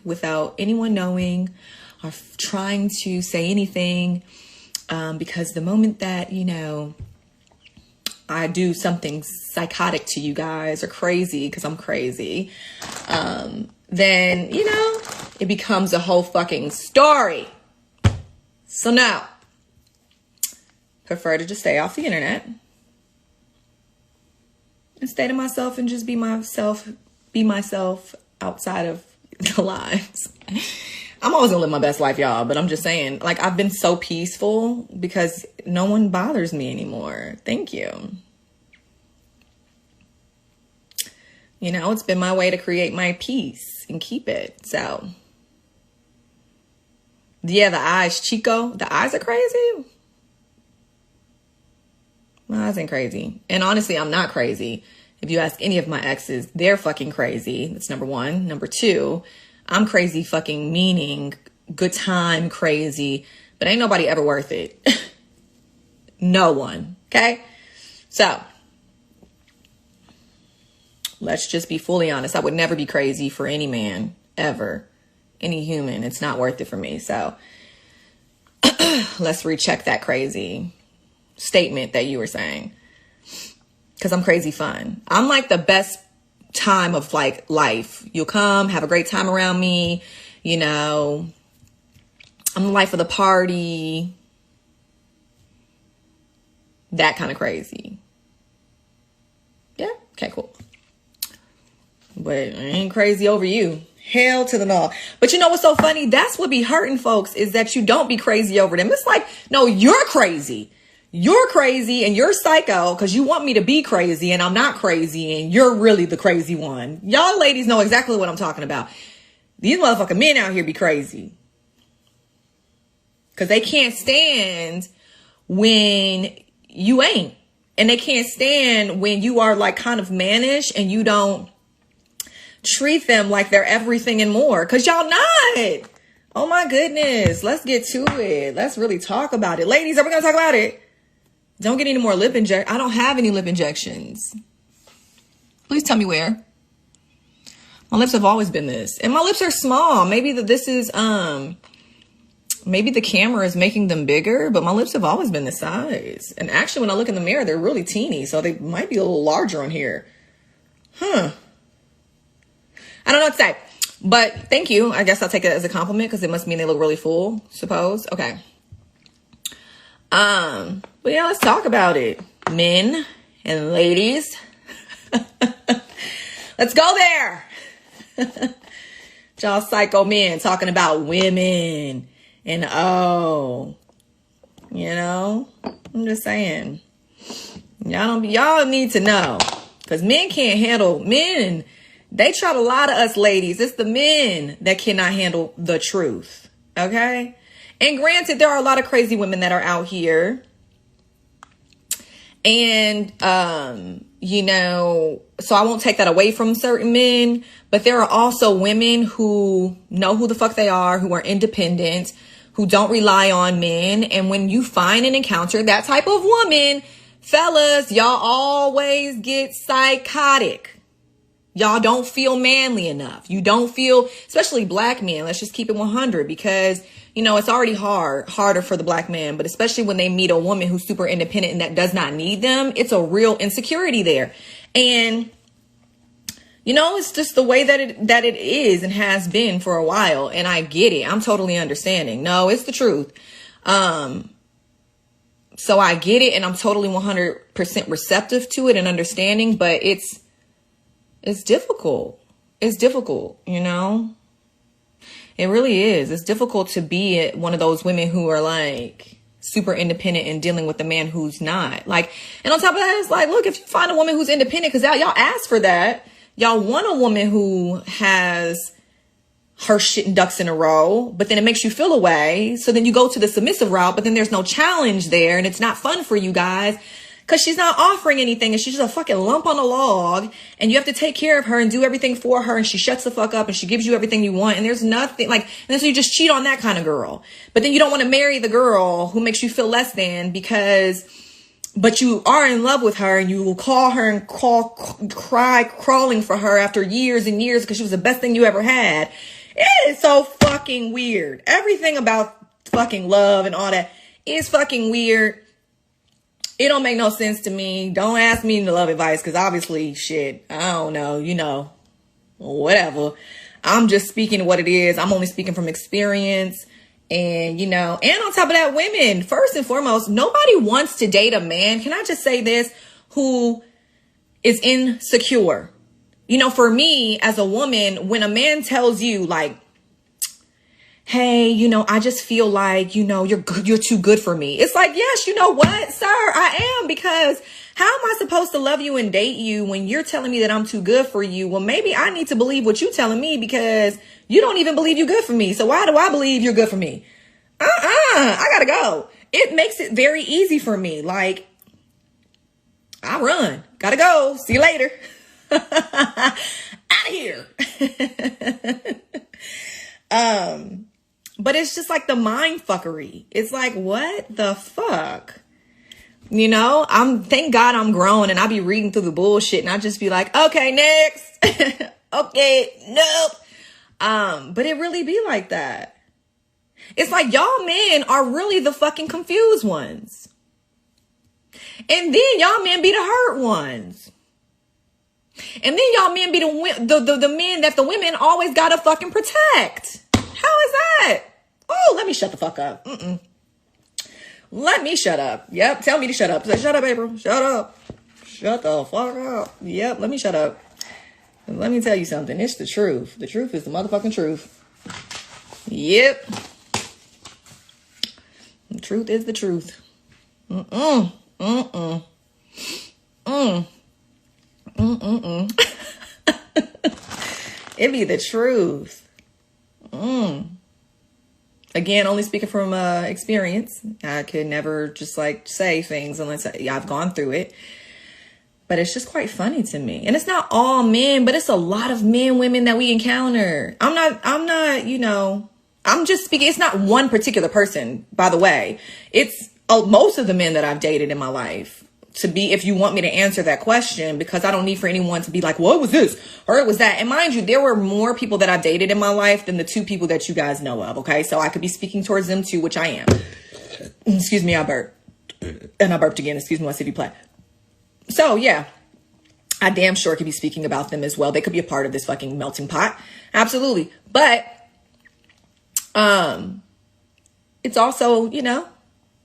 without anyone knowing or trying to say anything. Because the moment that, you know, I do something psychotic to you guys or crazy, because I'm crazy, then, you know, it becomes a whole fucking story. So now, prefer to just stay off the internet and stay to myself and just be myself outside of the lives. I'm always gonna live my best life, y'all, but I'm just saying, like, I've been so peaceful because no one bothers me anymore. Thank you. You know, it's been my way to create my peace and keep it. So, yeah, the eyes, Chico, the eyes are crazy. My eyes ain't crazy. And honestly, I'm not crazy. If you ask any of my exes, they're fucking crazy. That's number one. Number two, I'm crazy fucking meaning good time crazy, but ain't nobody ever worth it. No one. Okay? So, let's just be fully honest. I would never be crazy for any man, ever. Any human. It's not worth it for me. So, let's recheck that crazy statement that you were saying. Because I'm crazy fun. I'm like the best time of like life. You'll come, have a great time around me. You know, I'm the life of the party. That kind of crazy. Yeah. Okay, cool. But I ain't crazy over you. Hell to the no. But you know what's so funny? That's what be hurting folks, is that you don't be crazy over them. It's like, no, you're crazy. You're crazy and you're psycho because you want me to be crazy and I'm not crazy and you're really the crazy one. Y'all ladies know exactly what I'm talking about. These motherfucking men out here be crazy because they can't stand when you ain't. And they can't stand when you are like kind of mannish and you don't treat them like they're everything and more, because y'all not. Oh my goodness. Let's get to it. Let's really talk about it. Ladies, are we going to talk about it? Don't get any more lip injections. I don't have any lip injections. Please tell me where. My lips have always been this. And my lips are small. Maybe this is, maybe the camera is making them bigger, but my lips have always been this size. And actually, when I look in the mirror, they're really teeny. So they might be a little larger on here. Huh. I don't know what to say. But thank you. I guess I'll take it as a compliment because it must mean they look really full, suppose. Okay. But yeah, let's talk about it. Men and ladies. Let's go there. Y'all psycho men talking about women and you know, I'm just saying, y'all need to know, because men can't handle men. They try to lie to us ladies. It's the men that cannot handle the truth. Okay. And granted, there are a lot of crazy women that are out here. And, you know, so I won't take that away from certain men, but there are also women who know who the fuck they are, who are independent, who don't rely on men. And when you find and encounter that type of woman, fellas, y'all always get psychotic. Y'all don't feel manly enough. You don't feel, especially black men. Let's just keep it 100, because, you know, it's already harder for the black man, but especially when they meet a woman who's super independent and that does not need them, it's a real insecurity there. And, you know, it's just the way that it is and has been for a while. And I get it. I'm totally understanding. No, it's the truth. So I get it. And I'm totally 100% receptive to it and understanding, but it's difficult. It's difficult, you know? It really is. It's difficult to be one of those women who are like super independent and dealing with a man who's not. Like, and on top of that, it's like, look, if you find a woman who's independent, because y'all ask for that. Y'all want a woman who has her shit and ducks in a row, but then it makes you feel a way. So then you go to the submissive route, but then there's no challenge there and it's not fun for you guys. Because she's not offering anything and she's just a fucking lump on a log, and you have to take care of her and do everything for her, and she shuts the fuck up and she gives you everything you want, and there's nothing like, and then so you just cheat on that kind of girl. But then you don't want to marry the girl who makes you feel less than but you are in love with her, and you will call her and cry crawling for her after years and years because she was the best thing you ever had. It is so fucking weird. Everything about fucking love and all that is fucking weird. It don't make no sense to me. Don't ask me to love advice, because obviously, shit, I don't know, you know, whatever. I'm just speaking what it is. I'm only speaking from experience. And, you know, and on top of that, women, first and foremost, nobody wants to date a man. Can I just say this? Who is insecure. You know, for me as a woman, when a man tells you like, hey, you know, I just feel like, you know, you're too good for me. It's like, yes, you know what, sir, I am, because how am I supposed to love you and date you when you're telling me that I'm too good for you? Well, maybe I need to believe what you're telling me, because you don't even believe you're good for me. So why do I believe you're good for me? I gotta go. It makes it very easy for me. Like, I run. Gotta go. See you later. Out of here. But it's just like the mind fuckery. It's like, what the fuck? You know, thank God I'm grown, and I be reading through the bullshit and I just be like, okay, next. Okay, nope. But it really be like that. It's like y'all men are really the fucking confused ones. And then y'all men be the hurt ones. And then y'all men be the men that the women always gotta fucking protect. How is that? Oh, let me shut the fuck up. Let me shut up. Yep, tell me to shut up. Say, shut up, April. Shut up. Shut the fuck up. Yep, let me shut up. And let me tell you something. It's the truth. The truth is the motherfucking truth. Yep. The truth is the truth. It be the truth. Again, only speaking from experience. I could never just like say things unless I've gone through it. But it's just quite funny to me. And it's not all men, but it's a lot of men, women that we encounter. I'm not, you know, I'm just speaking. It's not one particular person, by the way. It's most of the men that I've dated in my life. To be, if you want me to answer that question, because I don't need for anyone to be like, well, it was this or it was that. And mind you, there were more people that I've dated in my life than the two people that you guys know of. Okay. So I could be speaking towards them too, which I am. Excuse me. I burped and I burped again. Excuse me. My city play. So yeah, I damn sure could be speaking about them as well. They could be a part of this fucking melting pot. Absolutely. But, it's also, you know,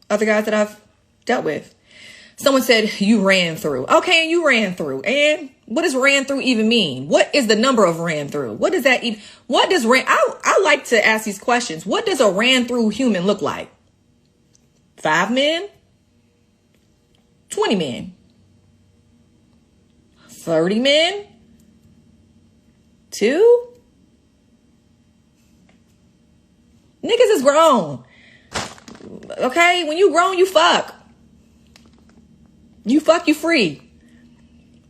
other guys that I've dealt with. Someone said you ran through. Okay, and you ran through. And what does ran through even mean? What is the number of ran through? What does that even, what does I like to ask these questions. What does a ran through human look like? 5 men? 20 men? 30 men? 2? Niggas is grown. Okay, when you grown, you fuck. You fuck, you free.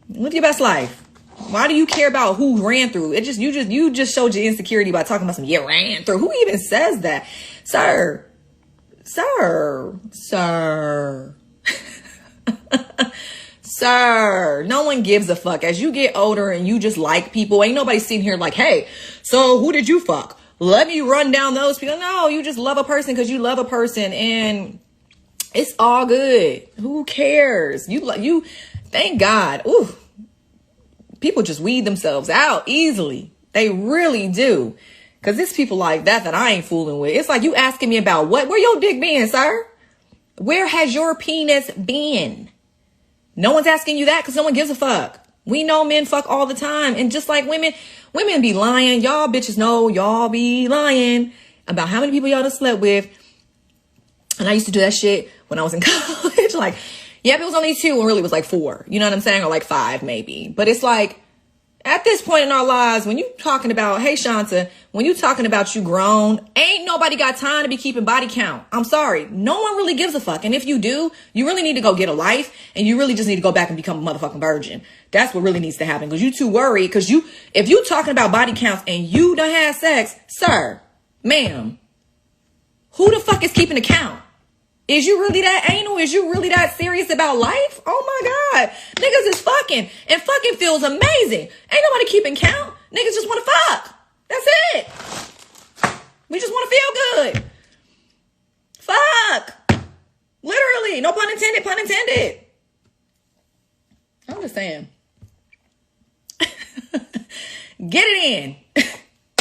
Live your best life. Why do you care about who ran through? You just showed your insecurity by talking about some, yeah, ran through. Who even says that? Sir. Sir, no one gives a fuck. As you get older and you just like people, ain't nobody sitting here like, hey, so who did you fuck? Let me run down those people. No, you just love a person because you love a person, and it's all good. Who cares? You thank God. Ooh, people just weed themselves out easily. They really do. Cause it's people like that I ain't fooling with. It's like you asking me about what? Where your dick been, sir? Where has your penis been? No one's asking you that because no one gives a fuck. We know men fuck all the time. And just like women be lying. Y'all bitches know y'all be lying about how many people y'all done slept with. And I used to do that shit when I was in college. Like, yeah, it was only 2 and really it was like 4. You know what I'm saying? Or like 5 maybe. But it's like, at this point in our lives, when you talking about, hey, Shanta, when you talking about you grown, ain't nobody got time to be keeping body count. I'm sorry. No one really gives a fuck. And if you do, you really need to go get a life, and you really just need to go back and become a motherfucking virgin. That's what really needs to happen. Because you too worried. Because if you talking about body counts and you done had sex, sir, ma'am, who the fuck is keeping account? Is you really that anal? Is you really that serious about life? Oh my God. Niggas is fucking, and fucking feels amazing. Ain't nobody keeping count. Niggas just want to fuck. That's it. Exactly. No pun intended, pun intended. I'm just saying. Get it in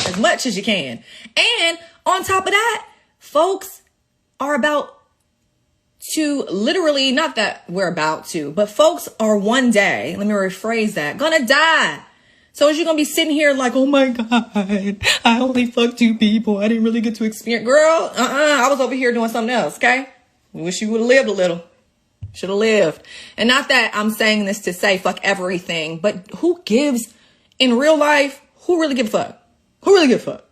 as much as you can. And on top of that, folks are about to literally, not that we're about to, but folks are one day, let me rephrase that, gonna die. So is you gonna be sitting here like, oh my God, I only fucked 2 people. I didn't really get to experience. Girl, I was over here doing something else, okay? Wish you would have lived a little. Should have lived. And not that I'm saying this to say fuck everything, but who gives in real life? Who really give a fuck? Who really give a fuck?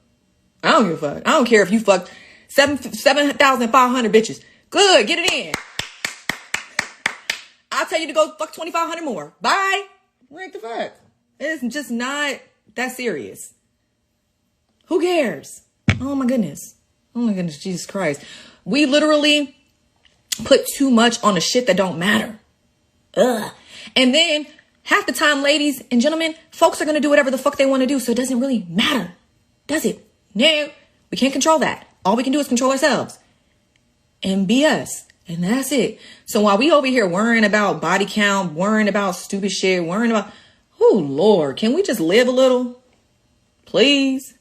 I don't give a fuck. I don't care if you fucked 7,500 bitches. Good, get it in. I'll tell you to go fuck 2,500 more. Bye. What the fuck? It's just not that serious. Who cares? Oh my goodness. Oh my goodness, Jesus Christ. We literally put too much on the shit that don't matter. Ugh. And then half the time, ladies and gentlemen, folks are going to do whatever the fuck they want to do. So it doesn't really matter. Does it? No, we can't control that. All we can do is control ourselves and be us. And that's it. So while we over here worrying about body count, worrying about stupid shit, worrying about, oh Lord, can we just live a little? Please.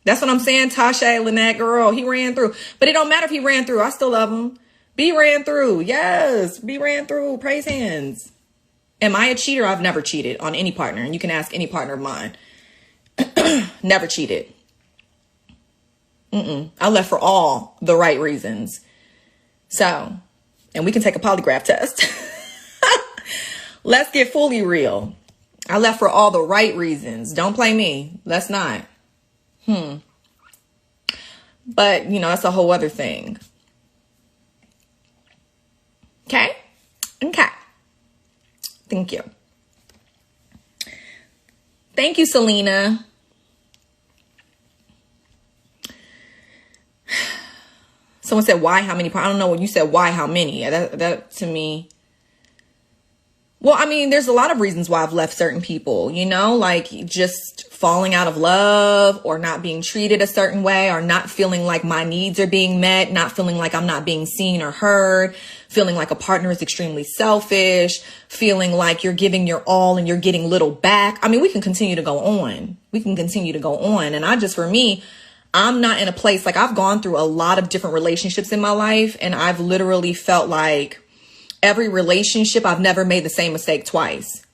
That's what I'm saying. Tasha, Lynette, girl, he ran through. But it don't matter if he ran through. I still love him. B ran through. Yes, B ran through. Praise hands. Am I a cheater? I've never cheated on any partner. And you can ask any partner of mine. Never cheated. I left for all the right reasons. So, and we can take a polygraph test. Let's get fully real. I left for all the right reasons. Don't play me. Let's not. But, you know, that's a whole other thing. Okay? Okay. Thank you. Thank you, Selena. Someone said, why, how many? I don't know when you said why, how many. That to me. Well, I mean, there's a lot of reasons why I've left certain people, you know, like just falling out of love or not being treated a certain way or not feeling like my needs are being met, not feeling like I'm not being seen or heard, feeling like a partner is extremely selfish, feeling like you're giving your all and you're getting little back. I mean, we can continue to go on. We can continue to go on. And for me, I'm not in a place, like I've gone through a lot of different relationships in my life and I've literally felt like every relationship, I've never made the same mistake twice.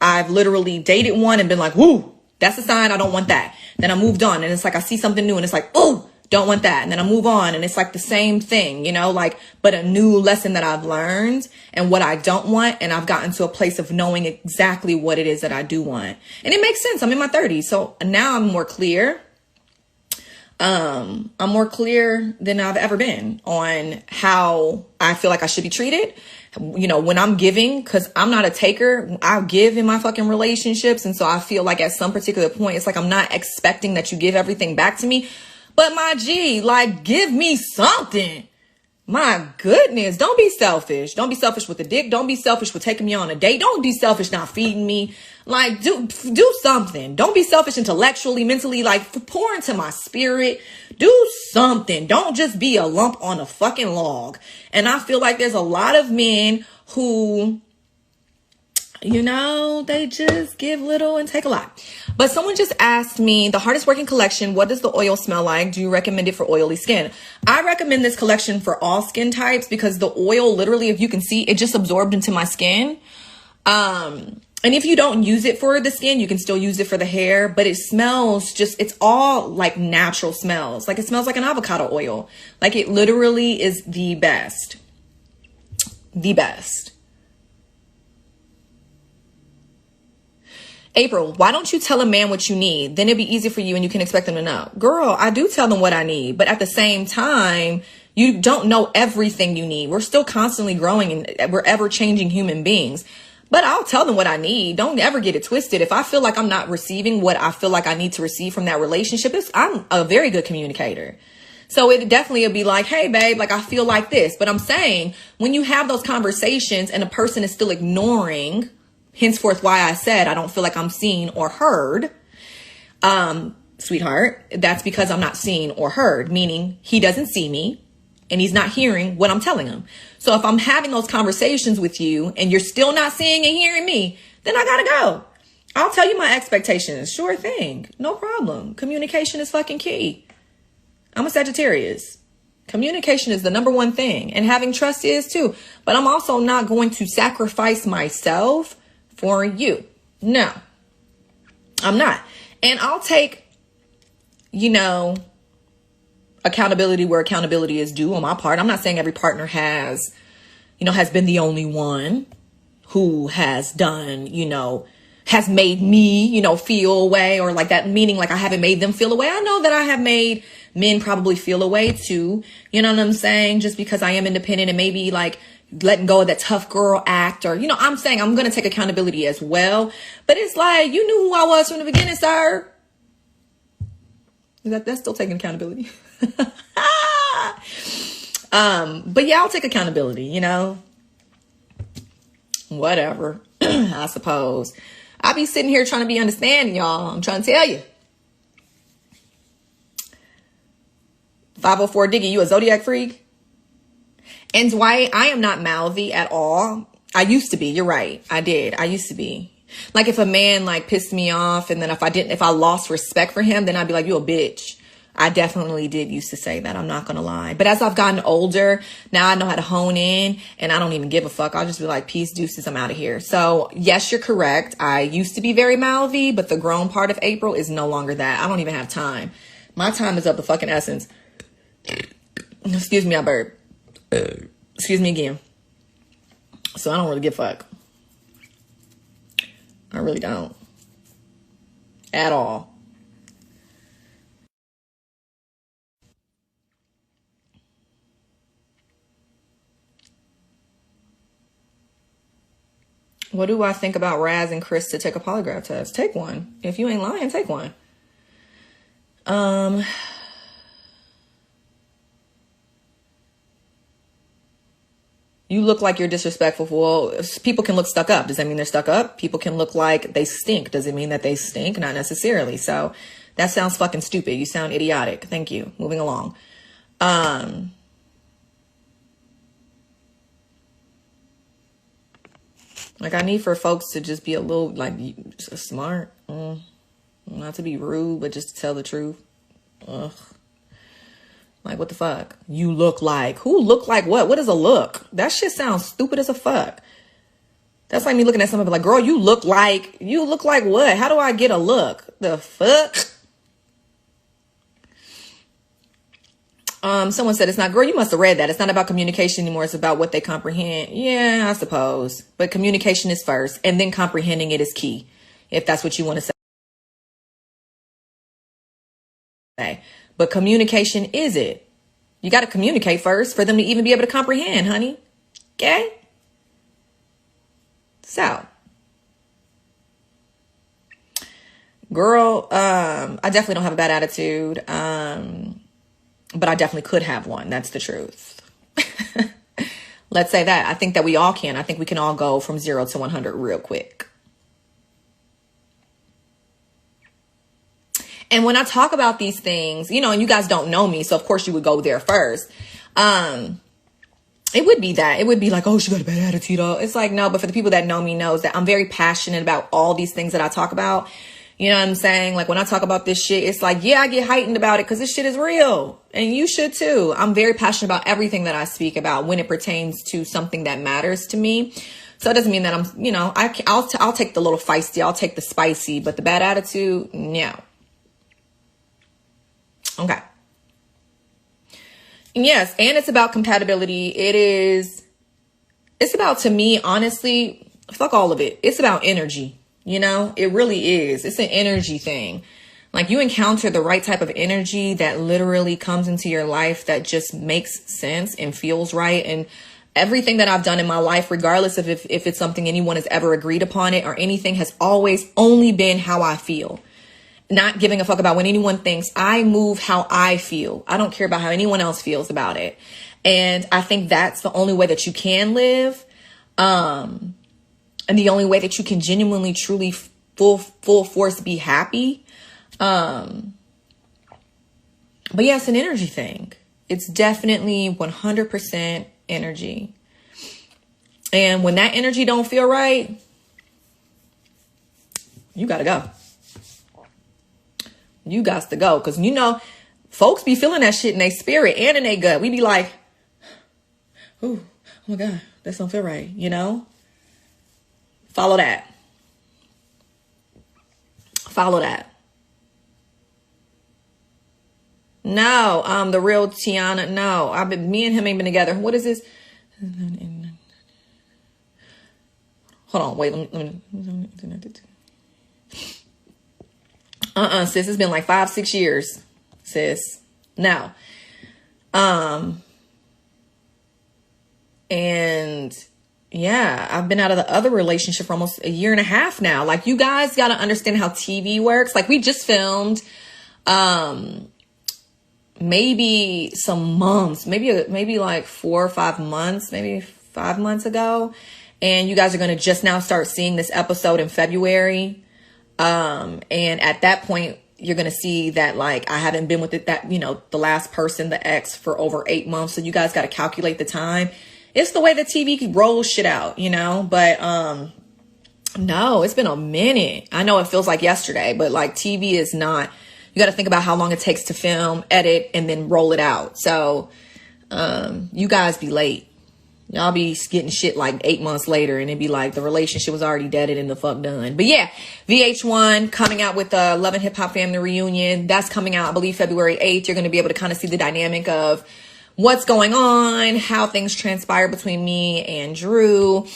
I've literally dated one and been like, whoo, that's a sign I don't want that. Then I moved on and it's like I see something new and it's like, oh, don't want that. And then I move on and it's like the same thing, you know, like, but a new lesson that I've learned and what I don't want. And I've gotten to a place of knowing exactly what it is that I do want. And it makes sense. I'm in my 30s. So now I'm more clear. I'm more clear than I've ever been on how I feel like I should be treated. You know, when I'm giving, because I'm not a taker, I'll give in my fucking relationships. And so I feel like at some particular point, it's like I'm not expecting that you give everything back to me. But my G, like, give me something. My goodness, don't be selfish. Don't be selfish with the dick. Don't be selfish with taking me on a date. Don't be selfish not feeding me. Like, do something. Don't be selfish intellectually, mentally, like pour into my spirit. Do something. Don't just be a lump on a fucking log. And I feel like there's a lot of men who, you know, they just give little and take a lot. But someone just asked me, the hardest working collection, what does the oil smell like? Do you recommend it for oily skin? I recommend this collection for all skin types because the oil, literally, if you can see, it just absorbed into my skin. And if you don't use it for the skin, you can still use it for the hair, but it smells just, it's all like natural smells. Like it smells like an avocado oil. Like it literally is the best. The best. April, why don't you tell a man what you need? Then it'd be easy for you and you can expect them to know. Girl, I do tell them what I need, but at the same time, you don't know everything you need. We're still constantly growing and we're ever changing human beings. But I'll tell them what I need. Don't ever get it twisted. If I feel like I'm not receiving what I feel like I need to receive from that relationship, I'm a very good communicator. So it definitely would be like, hey, babe, like I feel like this. But I'm saying when you have those conversations and a person is still ignoring, henceforth why I said I don't feel like I'm seen or heard. sweetheart, that's because I'm not seen or heard, meaning he doesn't see me and he's not hearing what I'm telling him. So if I'm having those conversations with you and you're still not seeing and hearing me, then I gotta go. I'll tell you my expectations. Sure thing. No problem. Communication is fucking key. I'm a Sagittarius. Communication is the number one thing, and having trust is too. But I'm also not going to sacrifice myself for you. No, I'm not. And I'll take, accountability where accountability is due on my part. I'm not saying every partner has been the only one who has done, has made me, feel a way, or like that, meaning like I haven't made them feel a way. I know that I have made men probably feel a way too. You know what I'm saying? Just because I am independent and maybe like letting go of that tough girl act, or, I'm saying I'm going to take accountability as well. But it's like, you knew who I was from the beginning, sir. That's still taking accountability. But yeah, I'll take accountability, whatever, I suppose. I be sitting here trying to be understanding, y'all. I'm trying to tell you. 504 Diggy, you a zodiac freak? And Dwight, I am not mouthy at all. I used to be. You're right. I did. I used to be. Like if a man like pissed me off, and then if I lost respect for him, then I'd be like, you a bitch. I definitely did used to say that. I'm not going to lie. But as I've gotten older, now I know how to hone in, and I don't even give a fuck. I'll just be like, peace, deuces, I'm out of here. So yes, you're correct. I used to be very mouthy, but the grown part of April is no longer that. I don't even have time. My time is of the fucking essence. Excuse me, I burped. Excuse me again. So I don't really give a fuck. I really don't. At all. What do I think about Raz and Chris to take a polygraph test? Take one. If you ain't lying, take one. You look like you're disrespectful. Well, people can look stuck up. Does that mean they're stuck up? People can look like they stink. Does it mean that they stink? Not necessarily. So that sounds fucking stupid. You sound idiotic. Thank you. Moving along. Like, I need for folks to just be a little, like, smart. Not to be rude, but just to tell the truth. Ugh. Like, what the fuck? You look like. Who look like what? What is a look? That shit sounds stupid as a fuck. That's like me looking at somebody like, girl, you look like what? How do I get a look? The fuck? Someone said it's not, girl, you must have read that. It's not about communication anymore. It's about what they comprehend. Yeah, I suppose. But communication is first, and then comprehending it is key, if that's what you want to say. But communication is it. You got to communicate first for them to even be able to comprehend, honey. Okay? So, girl, I definitely don't have a bad attitude. But I definitely could have one. That's the truth. Let's say that. I think that we all can. I think we can all go from 0 to 100 real quick. And when I talk about these things, and you guys don't know me, so of course you would go there first. It would be that. It would be like, oh, she got a bad attitude. It's like, no, but for the people that know me knows that I'm very passionate about all these things that I talk about. You know what I'm saying? Like when I talk about this shit, it's like, yeah, I get heightened about it because this shit is real. And you should too. I'm very passionate about everything that I speak about when it pertains to something that matters to me. So it doesn't mean that I'm, I'll take the little feisty, I'll take the spicy, but the bad attitude, no. Okay. Yes. And it's about compatibility. It's about, to me, honestly, fuck all of it. It's about energy. It really is. It's an energy thing. Like you encounter the right type of energy that literally comes into your life that just makes sense and feels right. And everything that I've done in my life, regardless of if it's something anyone has ever agreed upon it or anything, has always only been how I feel. Not giving a fuck about what anyone thinks. I move how I feel. I don't care about how anyone else feels about it. And I think that's the only way that you can live. And the only way that you can genuinely, truly, full force be happy. But yeah, it's an energy thing. It's definitely 100% energy. And when that energy don't feel right, you got to go. You got to go. Because, you know, folks be feeling that shit in their spirit and in their gut. We be like, oh my God, that don't feel right, you know? Follow that. Follow that. No, the real Tiana, no. Me and him ain't been together. What is this? Hold on, wait, let me sis, it's been like 5-6 years, sis. Now, and yeah, I've been out of the other relationship for almost 1.5 years now. Like, you guys got to understand how TV works. Like, we just filmed, maybe some months, maybe like 4 or 5 months, maybe 5 months ago. And you guys are going to just now start seeing this episode in February. And at that point, you're going to see that, like, I haven't been with the last person, the ex, for over 8 months. So you guys got to calculate the time. It's the way the TV rolls shit out, you know, but, no, it's been a minute. I know it feels like yesterday, but like TV is not, you got to think about how long it takes to film, edit, and then roll it out. So, you guys be late. Y'all be getting shit like 8 months later, and it'd be like the relationship was already deaded and the fuck done. But yeah, VH1 coming out with the Love and Hip Hop Family Reunion. That's coming out, I believe, February 8th. You're going to be able to kind of see the dynamic of what's going on, how things transpire between me and Drew.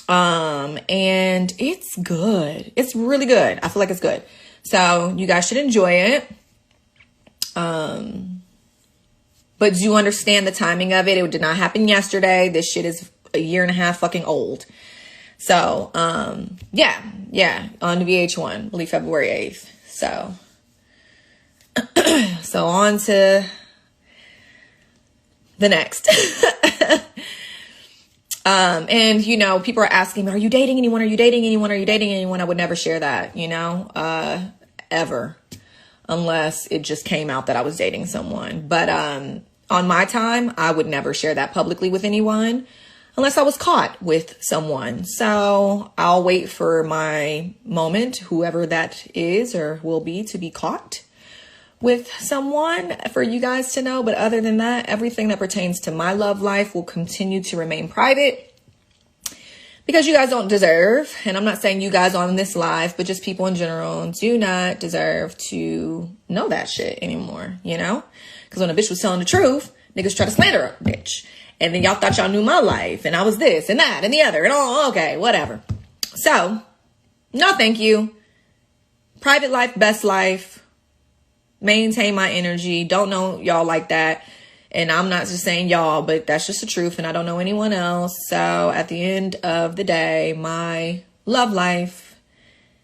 And it's good. It's really good. I feel like it's good. So you guys should enjoy it. But do you understand the timing of it? It did not happen yesterday. This shit is 1.5 years fucking old. So, yeah, on VH1, I believe February 8th. So, so on to the next. And, you know, people are asking me, are you dating anyone? Are you dating anyone? Are you dating anyone? I would never share that, you know, ever. Unless it just came out that I was dating someone. But on my time, I would never share that publicly with anyone unless I was caught with someone. So I'll wait for my moment, whoever that is or will be, to be caught with someone for you guys to know. But other than that, everything that pertains to my love life will continue to remain private. Because you guys don't deserve, and I'm not saying you guys on this live, but just people in general do not deserve to know that shit anymore, you know? Because when a bitch was telling the truth, niggas try to slander a bitch. And then y'all thought y'all knew my life, and I was this and that and the other, and all, okay, whatever. So, no thank you. Private life, best life. Maintain my energy. Don't know y'all like that. And I'm not just saying y'all, but that's just the truth. And I don't know anyone else. So at the end of the day, my love life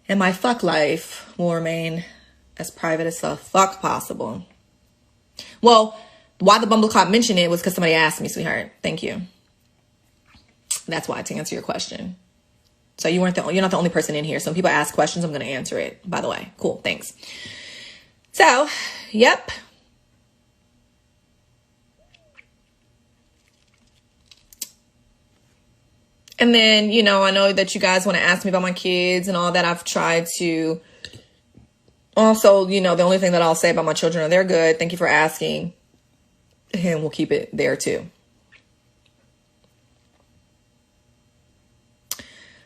and my fuck life will remain as private as the fuck possible. Well, why the Bumbleclap mentioned it was because somebody asked me, sweetheart. Thank you. That's why, to answer your question. So you're not the only person in here. So when people ask questions, I'm going to answer it, by the way. Cool. Thanks. So, yep. And then, you know, I know that you guys want to ask me about my kids and all that. I've tried to also, you know, the only thing that I'll say about my children are they're good. Thank you for asking. And we'll keep it there too.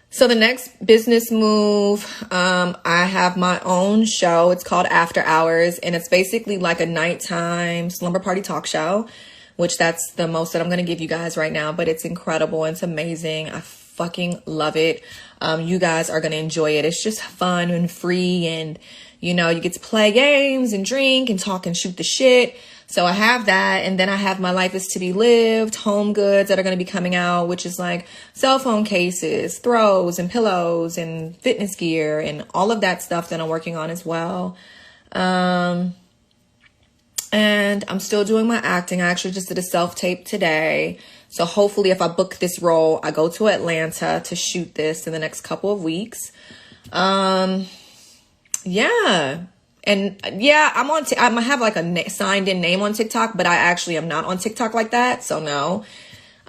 So the next business move, I have my own show. It's called After Hours, and it's basically like a nighttime slumber party talk show, which that's the most that I'm going to give you guys right now, but it's incredible. It's amazing. I fucking love it. You guys are going to enjoy it. It's just fun and free, and, you know, you get to play games and drink and talk and shoot the shit. So I have that, and then I have My Life Is To Be Lived, home goods that are going to be coming out, which is like cell phone cases, throws, and pillows, and fitness gear, and all of that stuff that I'm working on as well. And I'm still doing my acting. I actually just did a self-tape today. So hopefully if I book this role, I go to Atlanta to shoot this in the next couple of weeks. Yeah. And yeah, I'm I have like a signed in name on TikTok, but I actually am not on TikTok like that. So no,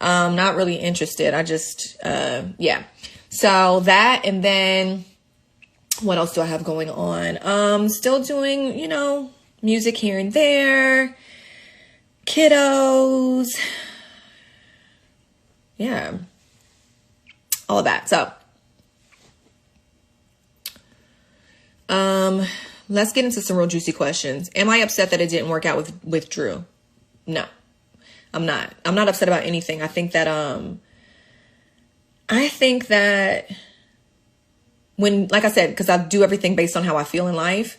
not really interested. I just, yeah. So that, and then what else do I have going on? Still doing, you know, music here and there, kiddos. Yeah. All of that. So, let's get into some real juicy questions. Am I upset that it didn't work out with Drew? No, I'm not. I'm not upset about anything. I think that when, like I said, because I do everything based on how I feel in life,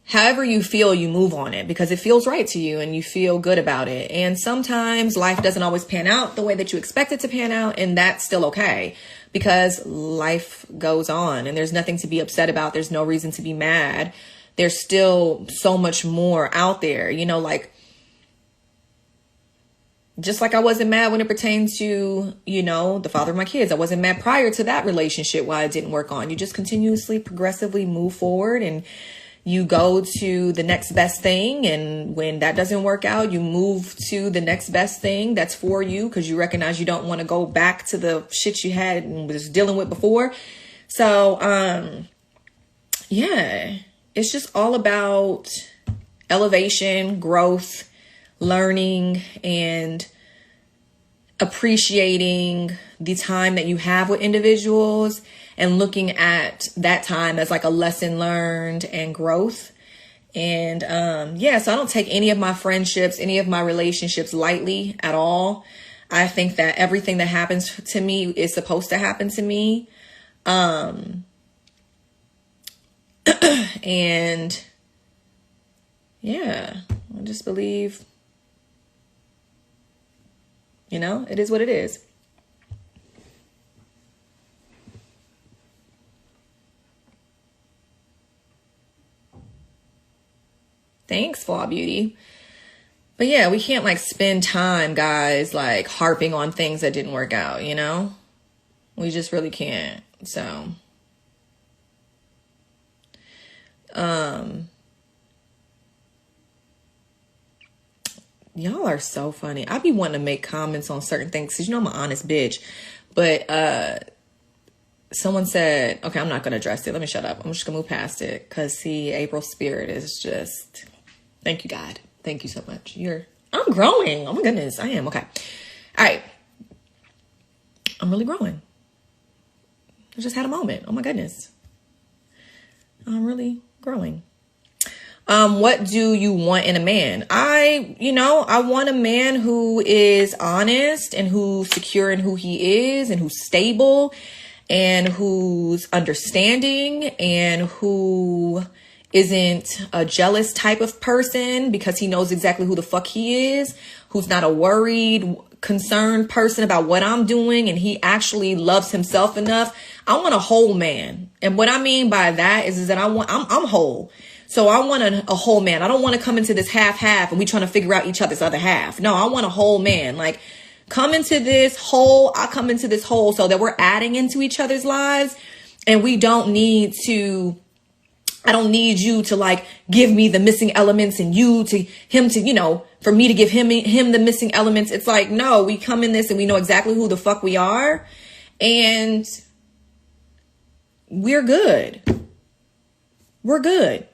however you feel, you move on it because it feels right to you and you feel good about it. And sometimes life doesn't always pan out the way that you expect it to pan out. And that's still okay because life goes on and there's nothing to be upset about. There's no reason to be mad. There's still so much more out there, you know, like, just like I wasn't mad when it pertains to, you know, the father of my kids. I wasn't mad prior to that relationship why it didn't work on. You just continuously, progressively move forward and you go to the next best thing. And when that doesn't work out, you move to the next best thing that's for you because you recognize you don't want to go back to the shit you had and was dealing with before. So, yeah, it's just all about elevation, growth, learning, and appreciating the time that you have with individuals and looking at that time as like a lesson learned and growth. And yeah, so I don't take any of my friendships, any of my relationships lightly at all. I think that everything that happens to me is supposed to happen to me. And yeah, I just believe, you know, it is what it is. Thanks, Flaw Beauty. But yeah, we can't like spend time, guys, like harping on things that didn't work out, you know? We just really can't. So, y'all are so funny. I be wanting to make comments on certain things because you know I'm an honest bitch. But someone said, okay, I'm not going to address it. Let me shut up. I'm just going to move past it because see, April's spirit is just, thank you, God. Thank you so much. I'm growing. Oh my goodness, I am. Okay. All right. I'm really growing. I just had a moment. Oh my goodness. I'm really growing. What do you want in a man? I want a man who is honest and who's secure in who he is and who's stable and who's understanding and who isn't a jealous type of person because he knows exactly who the fuck he is, who's not a worried, concerned person about what I'm doing, and he actually loves himself enough. I want a whole man. And what I mean by that is that I'm whole. So I want a whole man. I don't want to come into this half and we trying to figure out each other's other half. No, I want a whole man. Like, come into this whole, I come into this whole so that we're adding into each other's lives. And we don't need to, I don't need you to like give me the missing elements and him to, you know, for me to give him the missing elements. It's like, no, we come in this and we know exactly who the fuck we are. And we're good. We're good.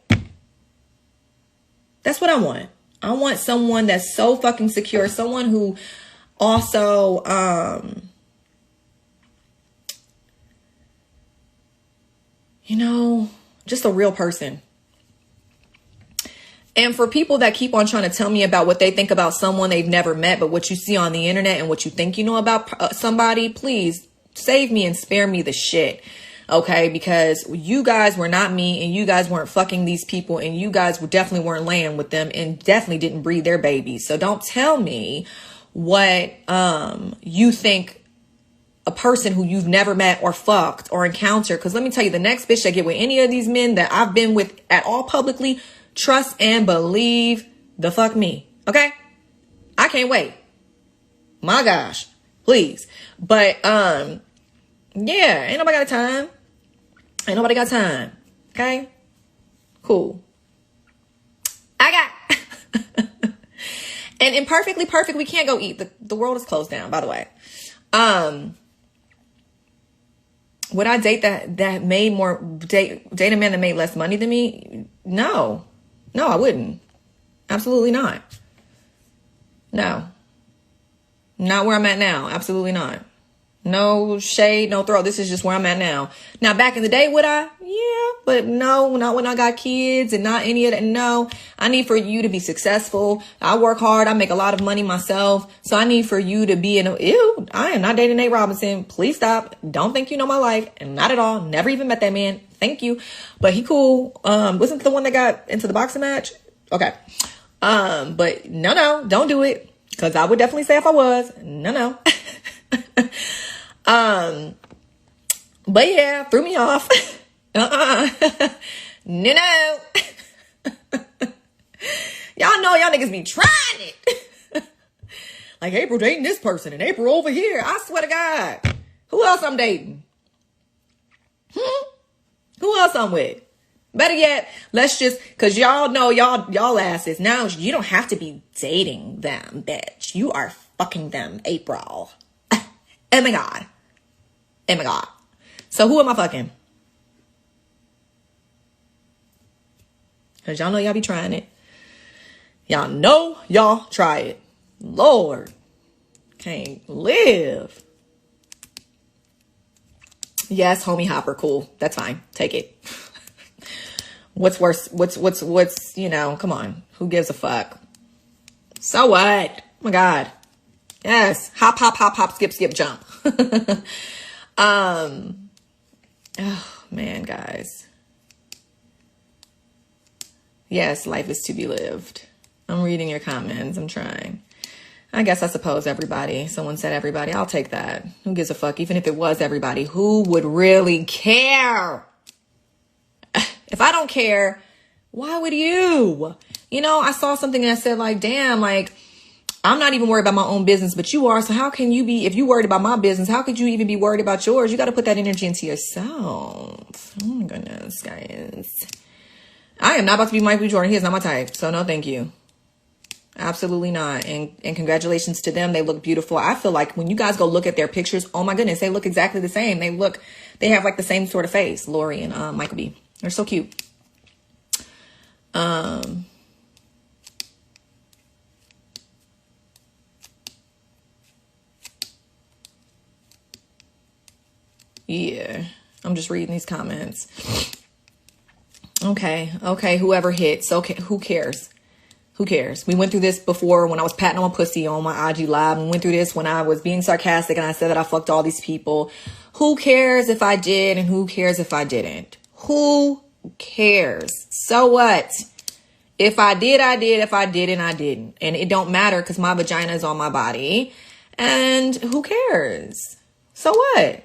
That's what I want. I want someone that's so fucking secure. Someone who also, just a real person. And for people that keep on trying to tell me about what they think about someone they've never met, but what you see on the internet and what you think you know about somebody, please save me and spare me the shit. Okay, because you guys were not me and you guys weren't fucking these people and you guys definitely weren't laying with them and definitely didn't breed their babies. So don't tell me what you think a person who you've never met or fucked or encountered. Because let me tell you, the next bitch that get with any of these men that I've been with at all publicly, trust and believe the fuck me. Okay, I can't wait. My gosh, please. But yeah, ain't nobody got time. Okay, cool. And imperfectly perfect, we can't go eat. The world is closed down, by the way. Would I date that made more, date a man that made less money than me? No, I wouldn't. Absolutely not. No, not where I'm at now. Absolutely not. No shade, no throw. This is just where I'm at now. Now, back in the day, would I? Yeah, but no, not when I got kids and not any of that. No, I need for you to be successful. I work hard. I make a lot of money myself. So I need for you to be ew, I am not dating Nate Robinson. Please stop. Don't think you know my life. Not at all. Never even met that man. Thank you. But he cool. Wasn't the one that got into the boxing match? Okay. But no, don't do it. Cause I would definitely say if I was, no. But yeah, threw me off. No. Y'all know y'all niggas be trying it. Like April dating this person and April over here. I swear to God. Who else I'm dating? Who else I'm with? Better yet, let's just, cause y'all know y'all asses. Now you don't have to be dating them, bitch. You are fucking them, April. Oh my God. Oh my God. So who am I fucking? Cause y'all know y'all be trying it. Y'all know y'all try it. Lord. Can't live. Yes, homie hopper. Cool. That's fine. Take it. What's worse? What's, come on. Who gives a fuck? So what? Oh my God. Yes. Hop, hop, hop, hop, skip, skip, jump. Oh man, guys. Yes, life is to be lived. I'm reading your comments. I'm trying. I guess I suppose everybody. Someone said everybody. I'll take that. Who gives a fuck? Even if it was everybody, who would really care? If I don't care, why would you? I saw something that said like, damn, like, I'm not even worried about my own business, but you are. So how can you be, if you worried about my business, how could you even be worried about yours? You got to put that energy into yourself. Oh my goodness, guys. I am not about to be Michael B. Jordan. He is not my type. So no, thank you. Absolutely not. And congratulations to them. They look beautiful. I feel like when you guys go look at their pictures, oh my goodness, they look exactly the same. They have like the same sort of face, Lori and Michael B. They're so cute. Yeah, I'm just reading these comments. Okay, whoever hits. Okay, who cares? Who cares? We went through this before when I was patting on my pussy on my IG live. We went through this when I was being sarcastic and I said that I fucked all these people. Who cares if I did and who cares if I didn't? Who cares? So what? If I did, I did. If I didn't, I didn't. And it don't matter because my vagina is on my body. And who cares? So what?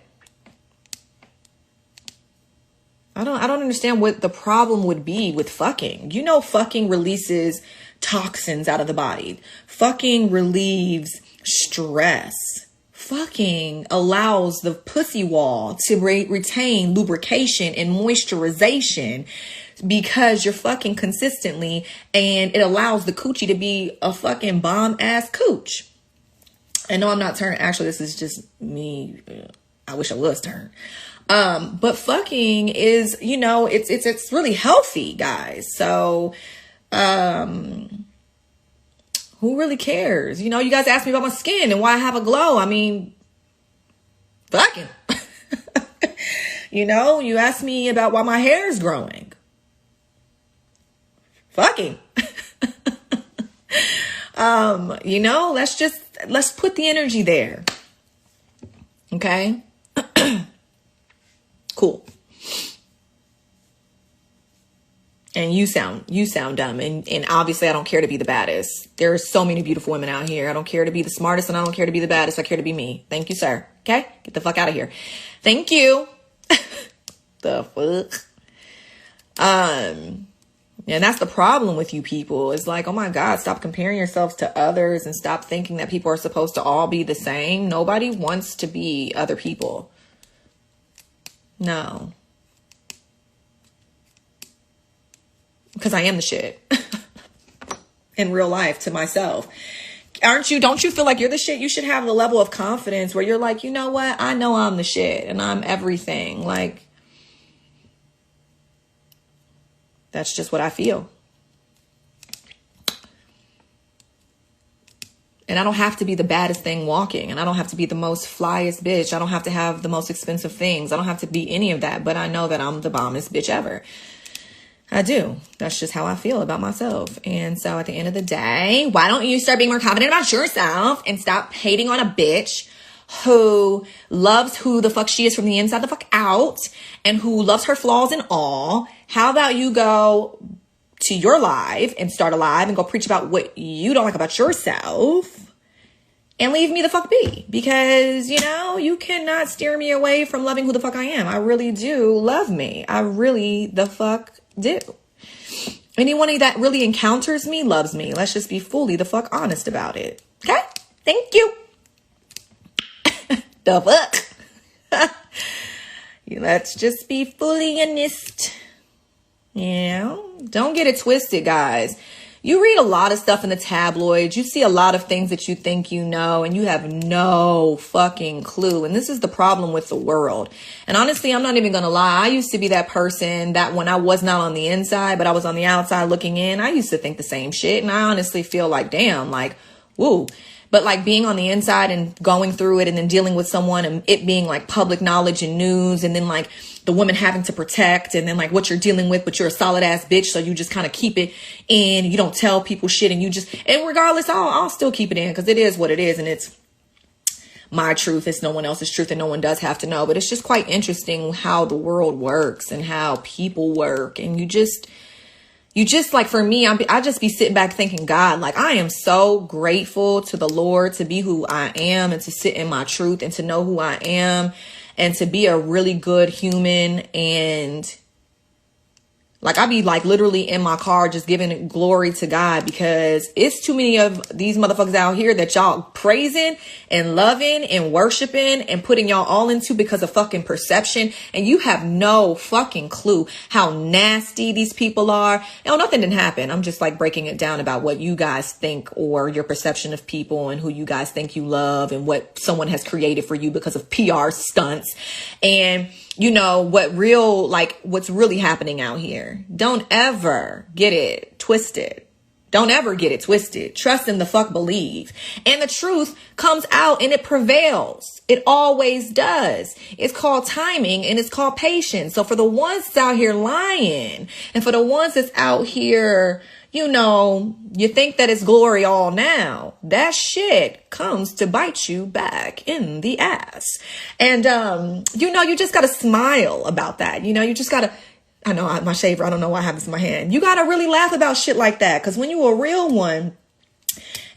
I don't understand what the problem would be with fucking. Fucking releases toxins out of the body. Fucking relieves stress. Fucking allows the pussy wall to retain lubrication and moisturization because you're fucking consistently, and it allows the coochie to be a fucking bomb ass cooch. And no, I'm not turned. Actually, this is just me. I wish I was turned. But fucking is, it's really healthy, guys. So, who really cares? You guys ask me about my skin and why I have a glow. I mean, fucking, you ask me about why my hair is growing. Fucking, let's put the energy there. Okay. Cool. And you sound dumb. And obviously I don't care to be the baddest. There are so many beautiful women out here. I don't care to be the smartest and I don't care to be the baddest. I care to be me. Thank you, sir. Okay? Get the fuck out of here. Thank you. The fuck? And that's the problem with you people. It's like, oh my God, stop comparing yourselves to others and stop thinking that people are supposed to all be the same. Nobody wants to be other people. No. Because I am the shit in real life to myself. Don't you feel like you're the shit? You should have the level of confidence where you're like, you know what? I know I'm the shit and I'm everything. Like, that's just what I feel. And I don't have to be the baddest thing walking. And I don't have to be the most flyest bitch. I don't have to have the most expensive things. I don't have to be any of that. But I know that I'm the bombest bitch ever. I do. That's just how I feel about myself. And so at the end of the day, why don't you start being more confident about yourself and stop hating on a bitch who loves who the fuck she is from the inside the fuck out and who loves her flaws and all? How about you go to your live and start a live and go preach about what you don't like about yourself and leave me the fuck be? Because, you know, you cannot steer me away from loving who the fuck I am. I really do love me. I really the fuck do. Anyone that really encounters me loves me. Let's just be fully the fuck honest about it. Okay? Thank you. The fuck? Let's just be fully honest. Yeah, don't get it twisted, guys. You read a lot of stuff in the tabloids. You see a lot of things that you think you know, and you have no fucking clue. And this is the problem with the world. And honestly, I'm not even going to lie. I used to be that person that when I was not on the inside, but I was on the outside looking in, I used to think the same shit. And I honestly feel like, damn, like, woo. But like being on the inside and going through it and then dealing with someone and it being like public knowledge and news and then like the woman having to protect and then like what you're dealing with, but you're a solid ass bitch. So you just kind of keep it in. You don't tell people shit and you just, and regardless, I'll still keep it in because it is what it is. And it's my truth. It's no one else's truth and no one does have to know. But it's just quite interesting how the world works and how people work. And you just like, for me, I just be sitting back thinking, God, like, I am so grateful to the Lord to be who I am and to sit in my truth and to know who I am and to be a really good human. And like, I be like literally in my car just giving glory to God because it's too many of these motherfuckers out here that y'all praising and loving and worshiping and putting y'all all into because of fucking perception. And you have no fucking clue how nasty these people are. No, nothing didn't happen. I'm just like breaking it down about what you guys think or your perception of people and who you guys think you love and what someone has created for you because of PR stunts. And you know, what's really happening out here. Don't ever get it twisted. Don't ever get it twisted. Trust and the fuck believe. And the truth comes out and it prevails. It always does. It's called timing and it's called patience. So for the ones that's out here lying and for the ones that's out here, you know, you think that it's glory all now. That shit comes to bite you back in the ass. And, you know, you just got to smile about that. You know, you just got to, I know my shaver, I don't know why I have this in my hand. You got to really laugh about shit like that. Because when you're a real one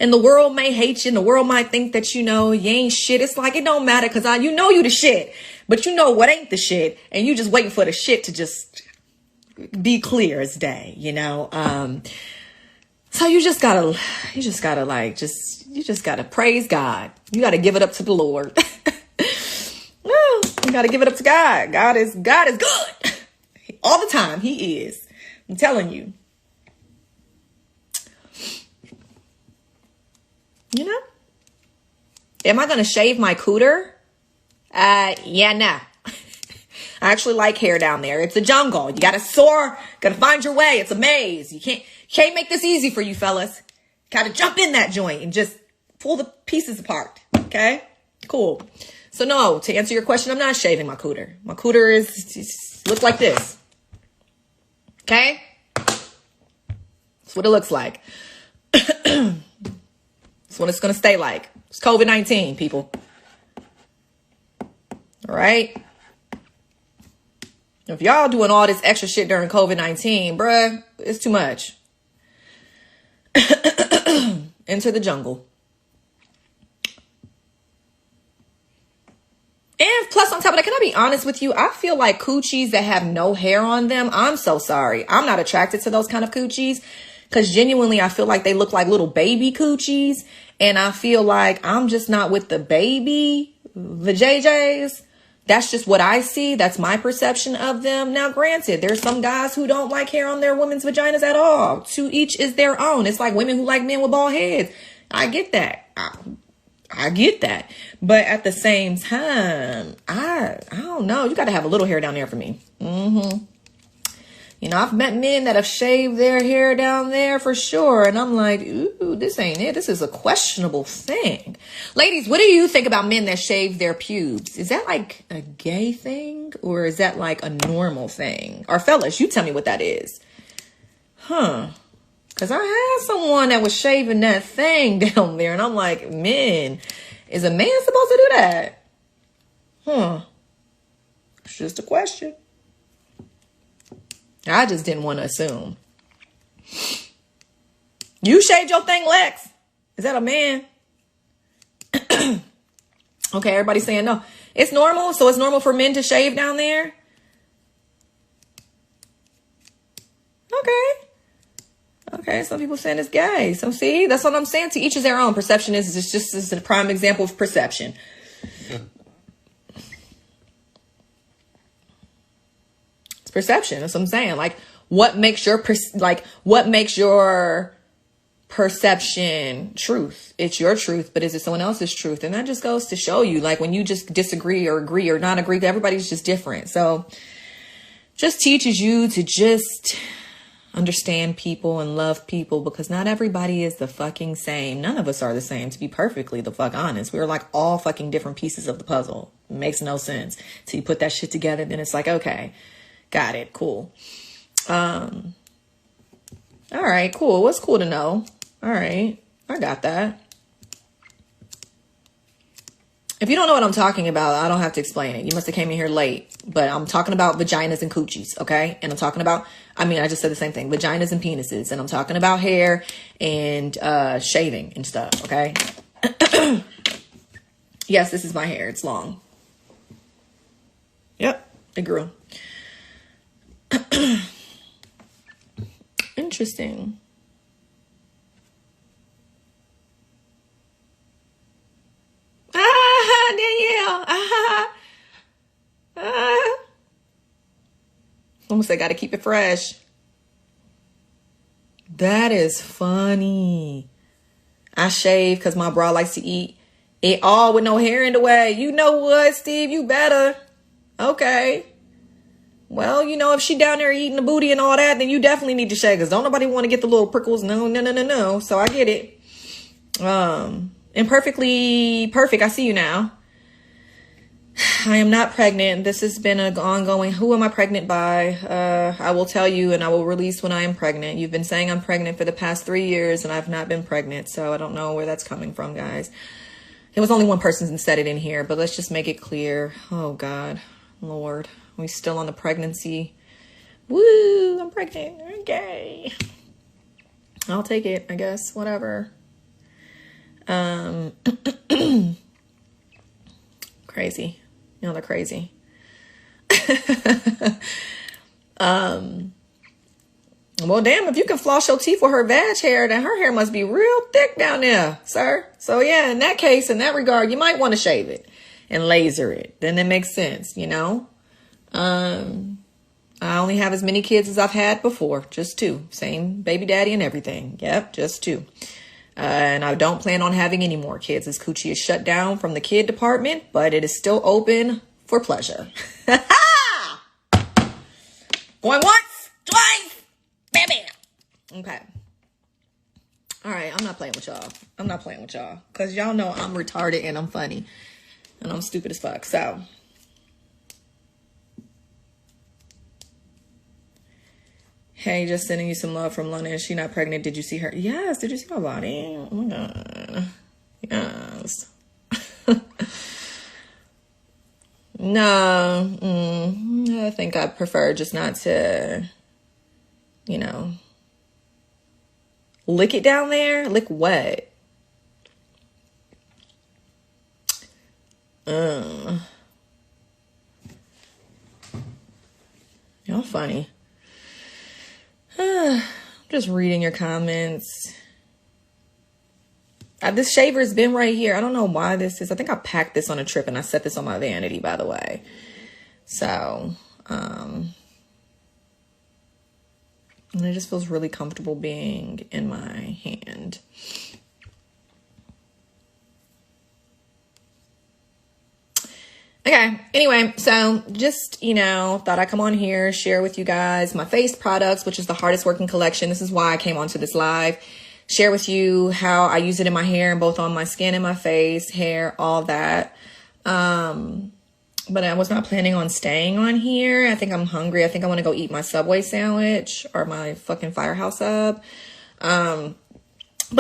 and the world may hate you and the world might think that, you know, you ain't shit. It's like, it don't matter because you know you the shit. But you know what ain't the shit. And you just waiting for the shit to just be clear as day, you know? So you just gotta praise God. You gotta give it up to the Lord. Well, you gotta give it up to God. God is good. All the time. He is. I'm telling you. You know? Am I gonna shave my cooter? Yeah, nah. I actually like hair down there. It's a jungle. You gotta soar. Gotta find your way. It's a maze. You can't make this easy for you fellas. Gotta jump in that joint and just pull the pieces apart. Okay? Cool. So no, to answer your question, I'm not shaving my cooter. My cooter looks like this. Okay? That's what it looks like. That's what it's gonna stay like. It's COVID-19, people. All right? If y'all doing all this extra shit during COVID-19, bruh, it's too much. Enter the jungle. And plus on top of that, can I be honest with you? I feel like coochies that have no hair on them, I'm so sorry. I'm not attracted to those kind of coochies because genuinely I feel like they look like little baby coochies. And I feel like I'm just not with the JJs. That's just what I see. That's my perception of them. Now, granted, there's some guys who don't like hair on their women's vaginas at all. To each is their own. It's like women who like men with bald heads. I get that. I get that. But at the same time, I don't know. You got to have a little hair down there for me. You know, I've met men that have shaved their hair down there for sure. And I'm like, ooh, this ain't it. This is a questionable thing. Ladies, what do you think about men that shave their pubes? Is that like a gay thing? Or is that like a normal thing? Or fellas, you tell me what that is. Huh. Because I had someone that was shaving that thing down there. And I'm like, man, is a man supposed to do that? Huh. It's just a question. I just didn't want to assume. You shaved your thing, Lex. Is that a man? Okay, everybody's saying no. It's normal. So it's normal for men to shave down there? Okay, some people saying it's gay. So see, that's what I'm saying. To each is their own. Perception is just a prime example of perception. It's perception. That's what I'm saying. Like, what makes your perception truth? It's your truth, but is it someone else's truth? And that just goes to show you, like, when you just disagree or agree or not agree, everybody's just different. So just teaches you to just understand people and love people, because not everybody is the fucking same. None of us are the same, to be perfectly the fuck honest. We're like all fucking different pieces of the puzzle. It makes no sense. So you put that shit together, then it's like, okay, got it, cool. All right, cool. What's cool to know? All right, I got that. If you don't know what I'm talking about, I don't have to explain it. You must have came in here late, but I'm talking about vaginas and coochies, okay? And I'm talking about, I just said the same thing, vaginas and penises. And I'm talking about hair and shaving and stuff, okay? Yes, this is my hair. It's long. Yep, it grew. Interesting. Danielle. Almost I gotta keep it fresh. That is funny. I shave because my bra likes to eat it all with no hair in the way. You know what, Steve? You better. Okay. Well, you know, if she down there eating the booty and all that, then you definitely need to shave, because don't nobody want to get the little prickles. No. So I get it. Imperfectly perfect. I see you now. I am not pregnant. This has been an ongoing. Who am I pregnant by? I will tell you, and I will release when I am pregnant. You've been saying I'm pregnant for the past 3 years, and I've not been pregnant. So I don't know where that's coming from, guys. It was only one person that said it in here, but let's just make it clear. Oh, God. Lord. We still on the pregnancy. Woo, I'm pregnant. Okay. I'll take it, I guess. Whatever. Crazy. You know, they're crazy. Well, damn, if you can floss your teeth with her vag hair, then her hair must be real thick down there, sir. So yeah, in that case, in that regard, you might want to shave it and laser it. Then it makes sense, you know? I only have as many kids as I've had before. Just 2. Same baby daddy and everything. Yep, just 2. And I don't plan on having any more kids. This coochie is shut down from the kid department, but it is still open for pleasure. Going once, twice, bam, bam. Okay. All right, I'm not playing with y'all. Because y'all know I'm retarded and I'm funny. And I'm stupid as fuck. So. Hey, just sending you some love from London. Is she not pregnant? Did you see her? Yes. Did you see my body? Oh my God. Yes. No. I think I prefer just not to, you know, lick it down there. Lick what? Y'all funny. Just reading your comments. This shaver's been right here. I don't know why this is. I think I packed this on a trip and I set this on my vanity, by the way. So, and it just feels really comfortable being in my hand. Okay, anyway, so just, you know, thought I'd come on here, share with you guys my face products, which is the hardest working collection. This is why I came onto this live. Share with you how I use it in my hair, both on my skin and my face, hair, all that. But I was not planning on staying on here. I think I'm hungry. I think I want to go eat my Subway sandwich or my fucking Firehouse Sub. But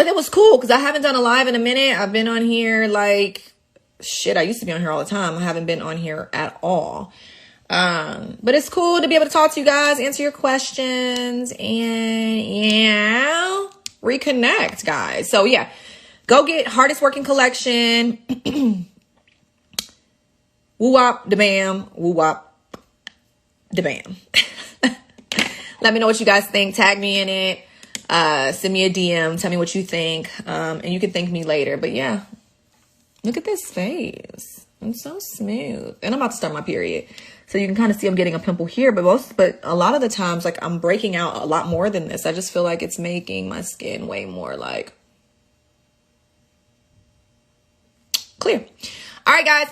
it was cool because I haven't done a live in a minute. I've been on here like... shit, I used to be on here all the time. I haven't been on here at all. But it's cool to be able to talk to you guys, answer your questions, and yeah, reconnect, guys. So yeah, go get Hardest Working Collection. Woo wop da bam, woo wop da bam. Let me know what you guys think. Tag me in it. Send me a DM. Tell me what you think. And you can thank me later. But yeah. Look at this face. It's so smooth. And I'm about to start my period. So you can kind of see I'm getting a pimple here. But a lot of the times, like, I'm breaking out a lot more than this. I just feel like it's making my skin way more, like, clear. All right, guys.